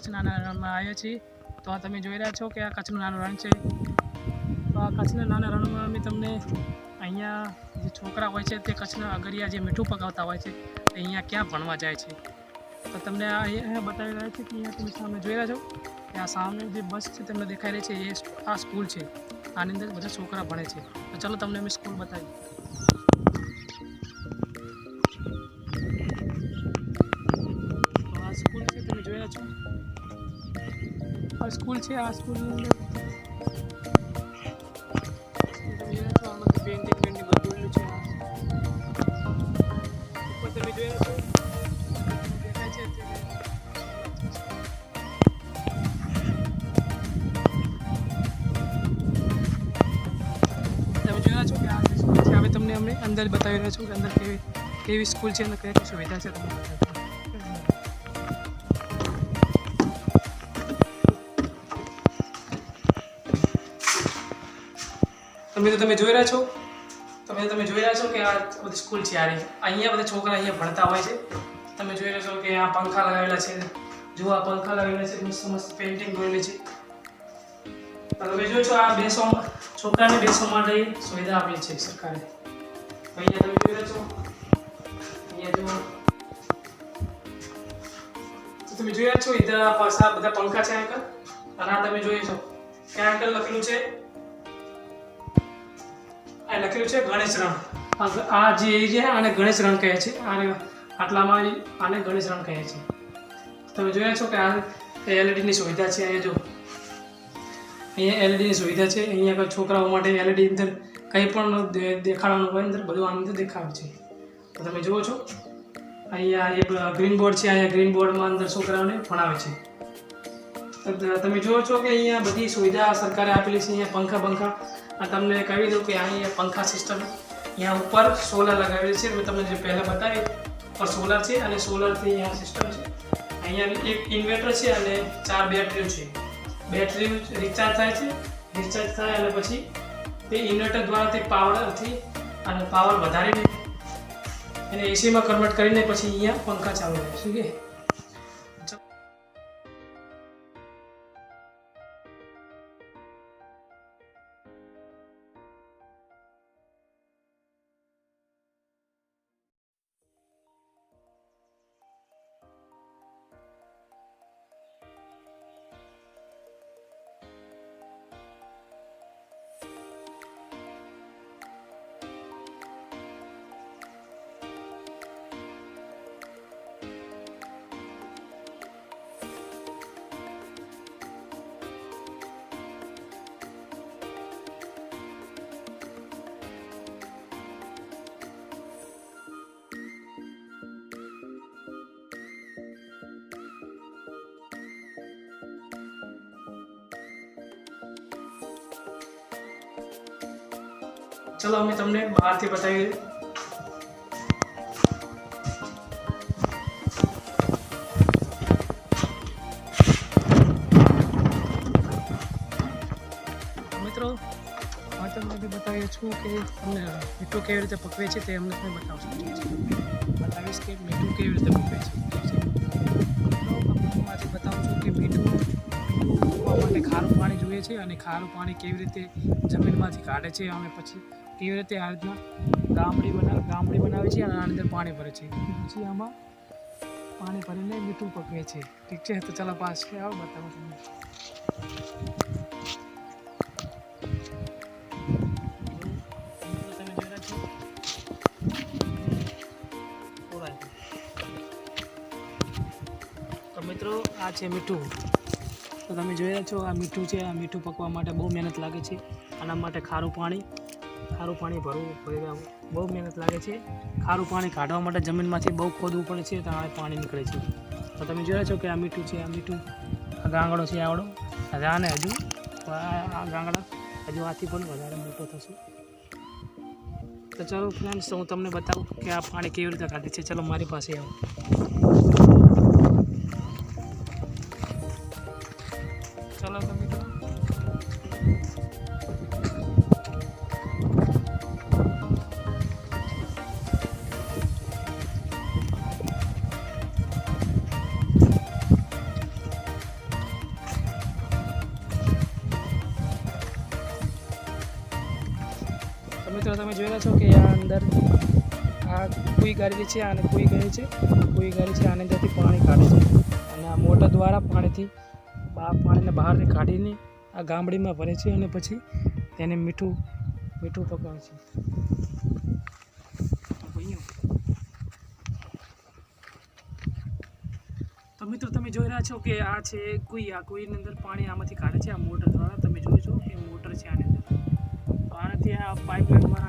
કચ્છના નાના રણમાં આવ્યા છીએ. તો આ તમે જોઈ રહ્યા છો કે આ કચ્છનું નાનું રણ છે. તો આ કચ્છના નાના રણમાં અમે તમને અહીંયા જે છોકરા હોય છે તે કચ્છના અગરિયા જે મીઠું પકાવતા હોય છે તે અહીંયા ક્યાં ભણવા જાય છે. તો તમને આ અહીંયા બતાવી રહ્યા છે કે અહીંયા તમે સામે જોઈ રહ્યા છો કે આ સામે જે બસ છે તમને દેખાઈ રહી છે એ આ સ્કૂલ છે. આની અંદર બધા છોકરા ભણે છે. તો ચાલો તમને અમે સ્કૂલ બતાવીએ. તો આ સ્કૂલ છે તમે જોઈ રહ્યા છો. આ સ્કૂલ છે. આ સ્કૂલની અંદર પેઇન્ટિંગ બધું દોરેલું છે. ઉપર તમે જોઈ રહ્યા છો દેખાય છે તમે જોઈ રહ્યા છો કે આ સ્કૂલ છે. હવે તમને અમે અંદર બતાવી રહ્યા છું કે અંદર કેવી સ્કૂલ છે અને કઈ કઈ સુવિધા છે તમને તમે જોઈ રહ્યા છો. તમે જોઈ રહ્યા છો કે આ બધી સ્કૂલ છે. અહીંયા બધા છોકરા અહીંયા ભણતા હોય છે. તમે જોઈ રહ્યા છો કે આ પંખા લગાવેલા છે. જો આ પંખા લગાવેલા છે મસ્ત મસ્ત પેઇન્ટિંગ દોરેલી છે. તમે જોઈ છો આ છોકરાને બેસવા માટે સુવિધા આપી છે સરકારે. અહીંયા તમે જોઈ રહ્યા છો અહીંયા જો તમે જોઈ રહ્યા છો ઇધર પાસા બધા પંખા છે આગળ. અને આ તમે જોઈ છો કે આગળ લખેલું છે ગણેશ રણ. આ જે એરિયા આને ગણેશ રણ કહે છે. આટલામાં આને ગણેશ રણ કહે છે. તમે જોયા છો કે આ એલઈડીની સુવિધા છે. અહીંયા જો અહીંયા એલઈડીની સુવિધા છે. અહીંયા કોઈ છોકરાઓ માટે એલઈડી અંદર કંઈ પણ દેખાડવાનું હોય અંદર બધું આની અંદર દેખાડે છે. તો તમે જુઓ છો અહીંયા એક ગ્રીન બોર્ડ છે. અહીંયા ગ્રીન બોર્ડમાં અંદર છોકરાઓને ભણાવે છે. તમે જુઓ છો કે અહીંયા બધી સુવિધા સરકારે આપેલી છે. અહીંયા પંખા તમને કહી દઉં કે અહીંયા પંખા સિસ્ટમ અહીંયા ઉપર સોલર લગાવેલી છે. મેં તમને જે પહેલાં બતાવી ઉપર સોલર છે અને સોલરથી અહીંયા સિસ્ટમ છે. અહીંયા એક ઇન્વર્ટર છે અને 4 બેટરીઓ છે. બેટરી રિચાર્જ થાય છે. રિચાર્જ થાય અને પછી તે ઇન્વર્ટર દ્વારા તે પાવરથી અને પાવર વધારીને એને એસીમાં કન્વર્ટ કરીને પછી અહીંયા પંખા ચાલુ રહે છે. કે ચલો અમે તમને બહારથી બતાવીએ. મિત્રો હવે તમને બતાવીએ છું કે તમને મીઠું કેવી રીતે પકવે છે તે અમને તમે બતાવીશ કે મીઠું કેવી રીતે પકવે છે. આજે બતાવું છું કે મીઠું પકવવા માટે ખારું પાણી જોઈએ છે અને ખારું પાણી કેવી રીતે જમીનમાંથી કાઢે છે અને પછી કેવી રીતે આ રીતના ગામડી બનાવે છે અને આની અંદર પાણી ભરે છે. પછી આમાં પાણી ભરીને મીઠું પકવે છે. ઠીક છે. તો ચાલો પાછળ આવો બતાવું તમને. તો મિત્રો આ છે મીઠું. તો તમે જોઈ રહ્યા છો આ મીઠું છે. આ મીઠું પકવા માટે બહુ મહેનત લાગે છે. આના માટે ખારું પાણી ભરવું બહુ મહેનત લાગે છે. ખારું પાણી કાઢવા માટે જમીનમાંથી બહુ ખોદવું પડે છે. તો આ પાણી નીકળે છે. તો તમે જોયા છો કે આ મીઠું છે. આ ગાંગડો છે આવડો. આને હજુ આ ગાંગડા હજુ આથી પણ વધારે મોટો થશે. તો ચાલો ફ્રેન્ડ્સ હું તમને બતાવું કે આ પાણી કેવી રીતે કાઢે છે. ચાલો મારી પાસે આવો. ચાલો તો મિત્રો મિત્રો તમે જોઈ રહ્યા છો કે આ અંદર આ કુઈ ગાડી છે અને કુઈ ગઈ છે, કુઈ ગાડી છે આની અંદરથી પાણી કાઢે છે અને આ મોટર દ્વારા પાણીને બહારથી કાઢીને આ ગામડીમાં ભરે છે અને પછી તેને મીઠું પકાવે છે. તો મિત્રો તમે જોઈ રહ્યા છો કે આ છે કુઈની અંદર પાણી આમાંથી કાઢે છે આ મોટર દ્વારા. તમે જોઈ છો કે મોટર છે આની અંદર, તો આનાથી આ પાઇપલાઇનમાં